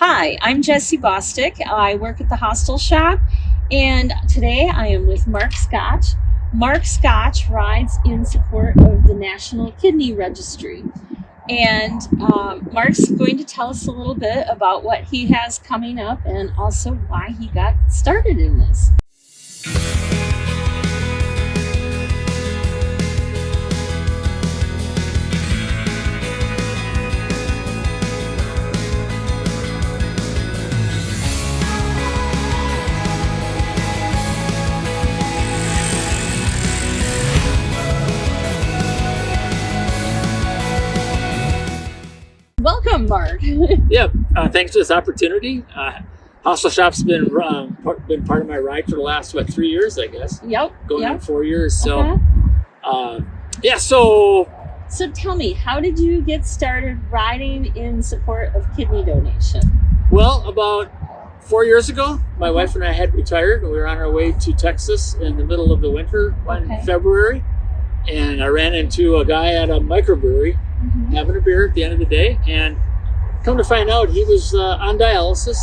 Hi, I'm Jessie Bostick. I work at the Hostel Shop, and today I am with Mark Scotch. Mark Scotch rides in support of the National Kidney Registry. And Mark's going to tell us a little bit about what he has coming up and also why he got started in this. Welcome, Mark. Thanks for this opportunity. Hostel Shop's been part of my ride for the last 3 years, I guess. Going on 4 years. So, So tell me, how did you get started riding in support of kidney donation? Well, about 4 years ago, my wife and I had retired. We were on our way to Texas in the middle of the winter in February, and I ran into a guy at a microbrewery having a beer at the end of the day, and come to find out he was on dialysis,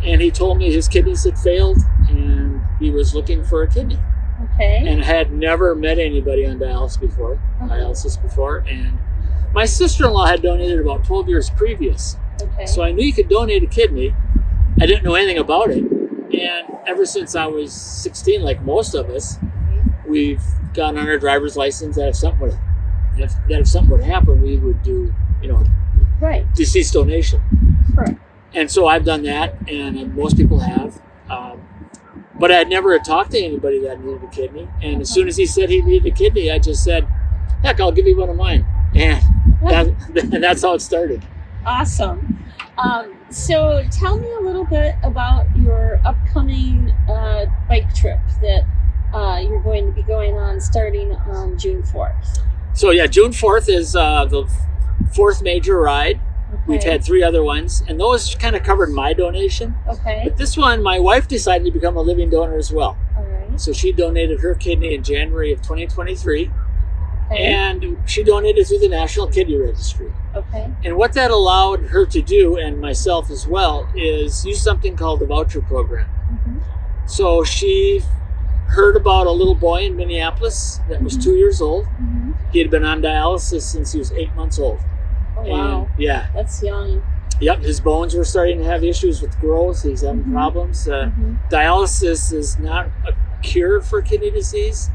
and he told me his kidneys had failed and he was looking for a kidney. And had never met anybody on dialysis before, and my sister-in-law had donated about 12 years previous. So I knew you could donate a kidney. I didn't know anything about it, and ever since I was 16, like most of us, we've gotten on our driver's license that if something would happen, we would do, deceased donation. Correct. And so I've done that, and most people have. But I had never talked to anybody that needed a kidney. And as soon as he said he needed a kidney, I just said, heck, I'll give you one of mine. And that's how it started. Awesome. So tell me a little bit about your upcoming bike trip that you're going to be going on starting on June 4th. So June 4th is the fourth major ride. We've had 3 other ones, and those kind of covered my donation. But this one, my wife decided to become a living donor as well. All right. So she donated her kidney in January of 2023, and she donated through the National Kidney Registry. And what that allowed her to do, and myself as well, is use something called the voucher program. So she heard about a little boy in Minneapolis that was 2 years old. He had been on dialysis since he was 8 months old. Oh, wow. And, that's young. Yep, his bones were starting to have issues with growth. He's having problems. Dialysis is not a cure for kidney disease.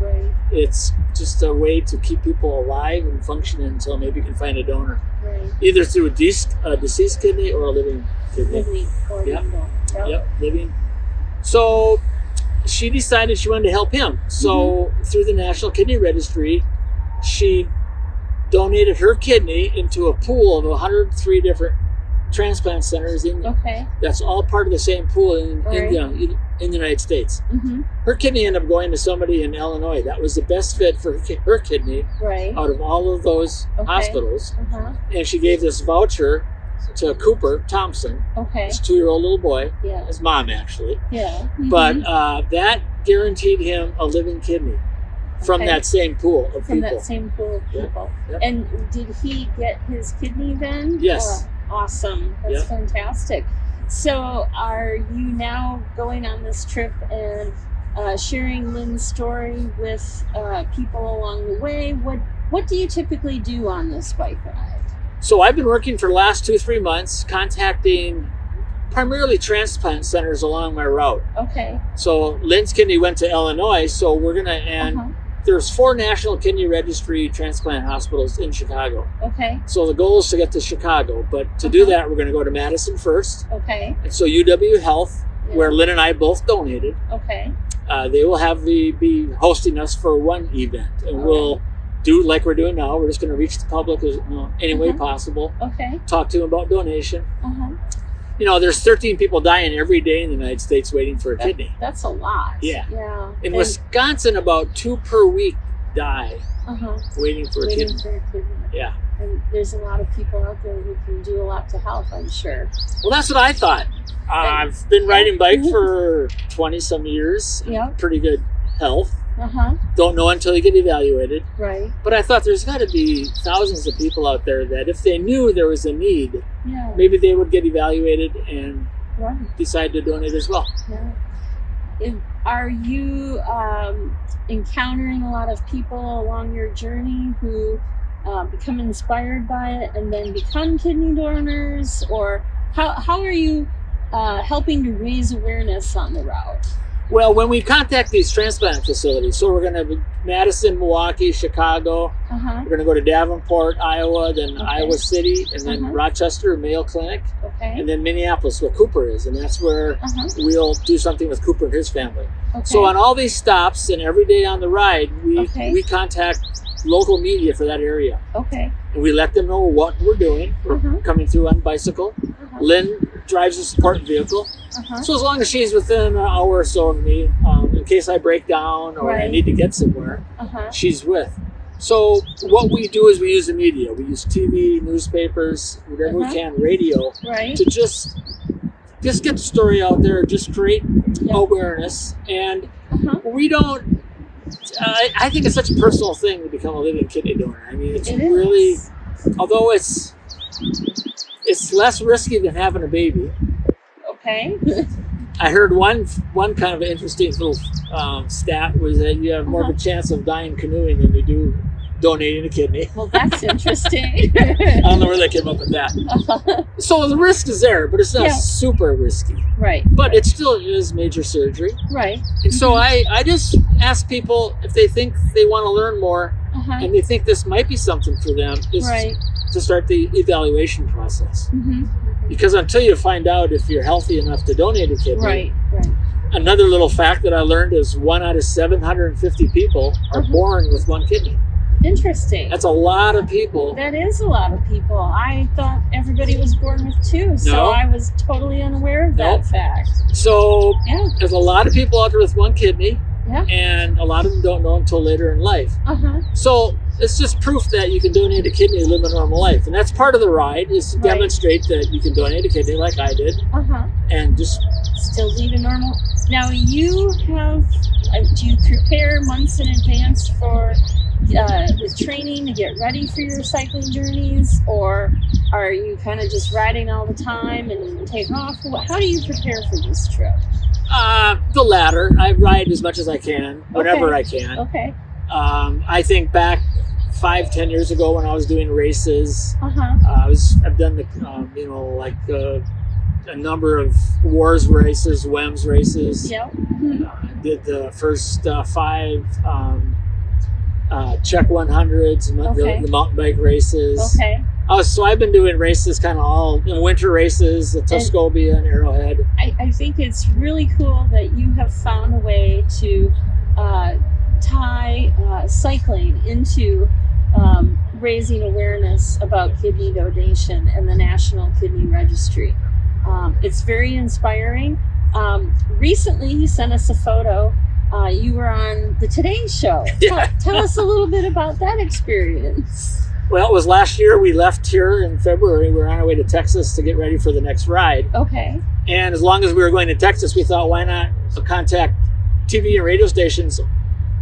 It's just a way to keep people alive and functioning until maybe you can find a donor. Either through a deceased kidney or a living kidney. Living. So she decided she wanted to help him. So through the National Kidney Registry, she donated her kidney into a pool of 103 different transplant centers. That's all part of the same pool in the United States. Her kidney ended up going to somebody in Illinois that was the best fit for her kidney out of all of those hospitals. And she gave this voucher to Cooper Thompson, his 2-year-old little boy, his mom actually. But that guaranteed him a living kidney. From that same pool of people. And did he get his kidney then? Yes. Awesome. That's fantastic. So are you now going on this trip and sharing Lynn's story with people along the way? What do you typically do on this bike ride? So I've been working for the last 2-3 months contacting primarily transplant centers along my route. So Lynn's kidney went to Illinois, so we're going to there's 4 National Kidney Registry transplant hospitals in Chicago. So the goal is to get to Chicago, but to do that, we're going to go to Madison first. And so UW Health, where Lynn and I both donated, they will be hosting us for one event, and we'll do like we're doing now. We're just going to reach the public any way possible. Talk to them about donation. There's 13 people dying every day in the United States waiting for a kidney. That's a lot. In Wisconsin, about 2 per week die waiting for a kidney. And there's a lot of people out there who can do a lot to help, I'm sure. Well, that's what I thought. I've been riding bike for 20 some years. Pretty good health. Don't know until you get evaluated. Right. But I thought there's got to be thousands of people out there that if they knew there was a need, Yeah. maybe they would get evaluated and Right. decide to donate as well. Yeah. Are you encountering a lot of people along your journey who become inspired by it and then become kidney donors? Or how are you helping to raise awareness on the route? Well, when we contact these transplant facilities, so we're going to Madison, Milwaukee, Chicago, we're going to go to Davenport, Iowa, then Iowa City, and then Rochester, Mayo Clinic, and then Minneapolis, where Cooper is, and that's where we'll do something with Cooper and his family. So on all these stops and every day on the ride, we contact local media for that area. And we let them know what we're doing. We're coming through on bicycle. Lynn drives a support vehicle. So as long as she's within an hour or so of me, in case I break down or I need to get somewhere, she's with. So what we do is we use the media. We use TV, newspapers, whatever we can, radio, to just get the story out there, just create awareness. And we don't, I think it's such a personal thing to become a living kidney donor. I mean, it's really, although it's less risky than having a baby. I heard one kind of interesting little stat was that you have more of a chance of dying canoeing than you do donating a kidney. Well, that's interesting. I don't know where they came up with that. So the risk is there, but it's not super risky. But it still is major surgery. And so I just ask people if they think they want to learn more and they think this might be something for them, is to start the evaluation process. Because until you find out if you're healthy enough to donate a kidney, another little fact that I learned is 1 out of 750 people are born with one kidney. Interesting. That's a lot of people. That is a lot of people. I thought everybody was born with two, so I was totally unaware of that fact. So there's a lot of people out there with one kidney, and a lot of them don't know until later in life. So it's just proof that you can donate a kidney and live a normal life. And that's part of the ride, is to demonstrate that you can donate a kidney like I did. And just still lead a normal. Now you have, do you prepare months in advance for with training to get ready for your cycling journeys, or are you kind of just riding all the time and take off? How do you prepare for this trip? The latter. I ride as much as I can, whenever I can. I think back 5-10 years ago when I was doing races, I've done the a number of WARS races, WEMS races. Did the first 5 Czech 100s, the mountain bike races. So I've been doing races kind of all, winter races, the Tuscobia and Arrowhead. I think it's really cool that you have found a way to tie cycling into raising awareness about kidney donation and the National Kidney Registry. It's very inspiring. Recently, you sent us a photo. You were on the Today Show. Tell us a little bit about that experience. Well, it was last year. We left here in February. We were on our way to Texas to get ready for the next ride. And as long as we were going to Texas, we thought, why not contact TV and radio stations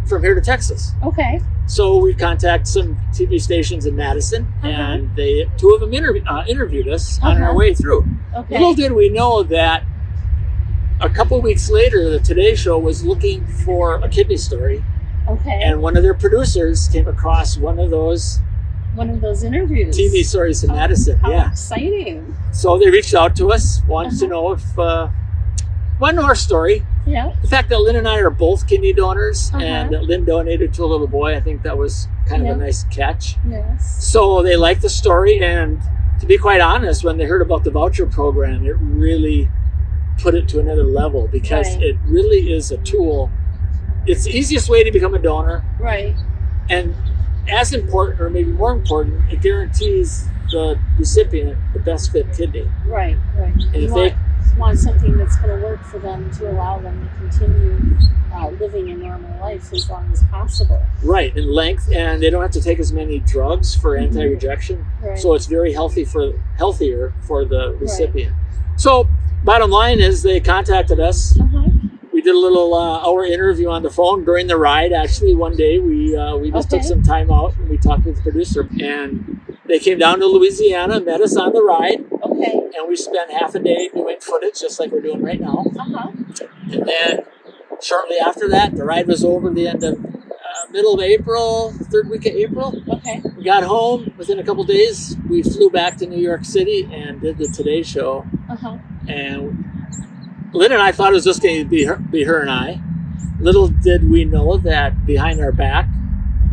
from here to Texas? So we contacted some TV stations in Madison, and 2 of them interviewed us on our way through. Little did we know that a couple of weeks later, the Today Show was looking for a kidney story. And one of their producers came across one of those interviews, TV stories in Madison. How exciting! So they reached out to us, wanted to know if wanted to know our story. The fact that Lynn and I are both kidney donors, and that Lynn donated to a little boy, I think that was kind of a nice catch. So they liked the story, and to be quite honest, when they heard about the voucher program, it really put it to another level, because it really is a tool. It's the easiest way to become a donor. And as important, or maybe more important, it guarantees the recipient the best fit kidney. And if they want something that's going to work for them, to allow them to continue living a normal life as long as possible. In length, and they don't have to take as many drugs for anti-rejection. So it's very healthier for the recipient. So bottom line is they contacted us. We did a little hour interview on the phone during the ride. Actually, one day we just took some time out and we talked with the producer, and they came down to Louisiana, met us on the ride, and we spent half a day doing footage, just like we're doing right now. And then shortly after that, the ride was over. The end of middle of April, third week of April. We got home within a couple days. We flew back to New York City and did the Today Show. And Lynn and I thought it was just going to be her and I. Little did we know that behind our back,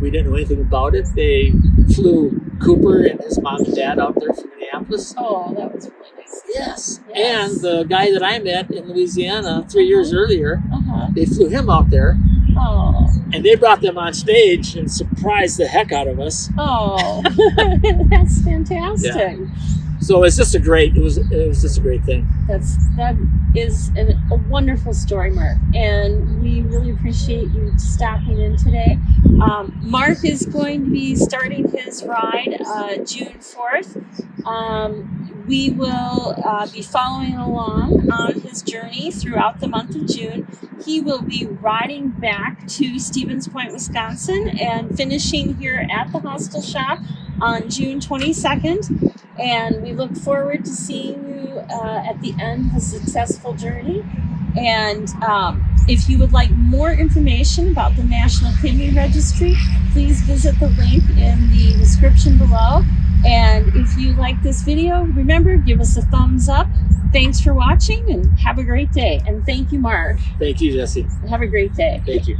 we didn't know anything about it. They flew Cooper and his mom and dad out there from Minneapolis. Oh, that was really nice. Yes. And the guy that I met in Louisiana 3 years earlier, they flew him out there. Oh. And they brought them on stage and surprised the heck out of us. Oh, that's fantastic. Yeah. So it's just it was just a great thing. That is a wonderful story, Mark, and we really appreciate you stopping in today. Mark is going to be starting his ride June 4th. We will be following along on his journey throughout the month of June. He will be riding back to Stevens Point, Wisconsin, and finishing here at the Hostel Shop on June 22nd. And we look forward to seeing you at the end of a successful journey. And if you would like more information about the National Kidney Registry, please visit the link in the description below. And if you like this video, remember, give us a thumbs up. Thanks for watching and have a great day. And thank you, Mark. Thank you, Jesse. Have a great day. Thank you.